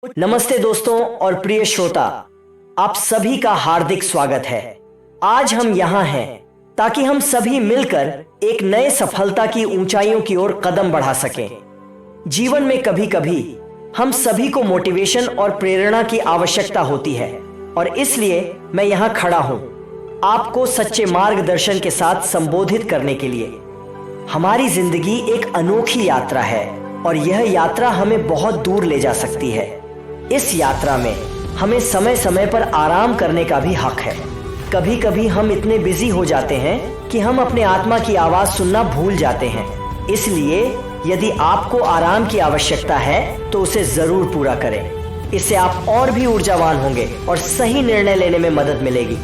नमस्ते दोस्तों और प्रिय श्रोता, आप सभी का हार्दिक स्वागत है। आज हम यहाँ हैं ताकि हम सभी मिलकर एक नए सफलता की ऊंचाइयों की ओर कदम बढ़ा सकें। जीवन में कभी कभी हम सभी को मोटिवेशन और प्रेरणा की आवश्यकता होती है और इसलिए मैं यहाँ खड़ा हूँ आपको सच्चे मार्गदर्शन के साथ संबोधित करने के लिए। हमारी जिंदगी एक अनोखी यात्रा है और यह यात्रा हमें बहुत दूर ले जा सकती है। इस यात्रा में हमें समय समय पर आराम करने का भी हक है। कभी कभी हम इतने बिजी हो जाते हैं कि हम अपने आत्मा की आवाज सुनना भूल जाते हैं। इसलिए यदि आपको आराम की आवश्यकता है तो उसे जरूर पूरा करें। इससे आप और भी ऊर्जावान होंगे और सही निर्णय लेने में मदद मिलेगी।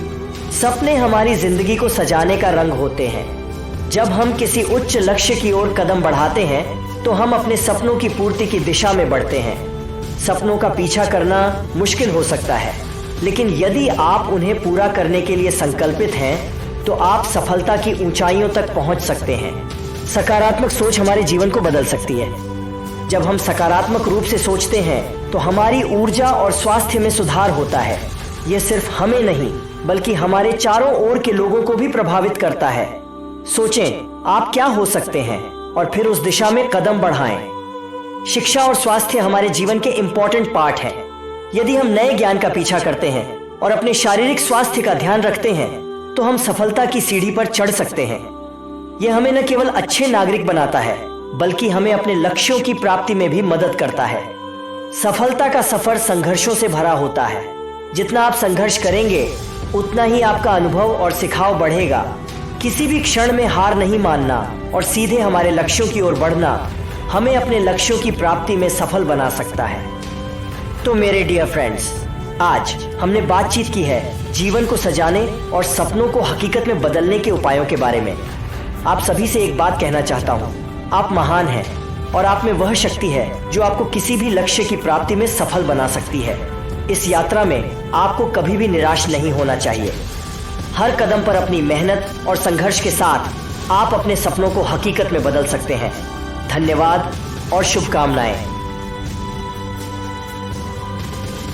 सपने हमारी जिंदगी को सजाने का रंग होते हैं। जब हम किसी उच्च लक्ष्य की ओर कदम बढ़ाते हैं तो हम अपने सपनों की पूर्ति की दिशा में बढ़ते हैं। सपनों का पीछा करना मुश्किल हो सकता है, लेकिन यदि आप उन्हें पूरा करने के लिए संकल्पित हैं तो आप सफलता की ऊंचाइयों तक पहुंच सकते हैं। सकारात्मक सोच हमारे जीवन को बदल सकती है। जब हम सकारात्मक रूप से सोचते हैं तो हमारी ऊर्जा और स्वास्थ्य में सुधार होता है। यह सिर्फ हमें नहीं बल्कि हमारे चारों ओर के लोगों को भी प्रभावित करता है। सोचें आप क्या हो सकते हैं और फिर उस दिशा में कदम बढ़ाएं। शिक्षा और स्वास्थ्य हमारे जीवन के इंपॉर्टेंट पार्ट हैं। यदि हम नए ज्ञान का पीछा करते हैं और अपने शारीरिक स्वास्थ्य का ध्यान रखते हैं तो हम सफलता की सीढ़ी पर चढ़ सकते हैं। यह हमें न केवल अच्छे नागरिक बनाता है बल्कि हमें अपने लक्ष्यों की प्राप्ति में भी मदद करता है। सफलता का सफर संघर्षों से भरा होता है। जितना आप संघर्ष करेंगे उतना ही आपका अनुभव और सिखाव बढ़ेगा। किसी भी क्षण में हार नहीं मानना और सीधे हमारे लक्ष्यों की ओर बढ़ना हमें अपने लक्ष्यों की प्राप्ति में सफल बना सकता है। तो मेरे डियर फ्रेंड्स, आज हमने बातचीत की है जीवन को सजाने और सपनों को हकीकत में बदलने के उपायों के बारे में। आप सभी से एक बात कहना चाहता हूँ, आप महान हैं और आप में वह शक्ति है जो आपको किसी भी लक्ष्य की प्राप्ति में सफल बना सकती है। इस यात्रा में आपको कभी भी निराश नहीं होना चाहिए। हर कदम पर अपनी मेहनत और संघर्ष के साथ आप अपने सपनों को हकीकत में बदल सकते हैं। धन्यवाद और शुभकामनाएं।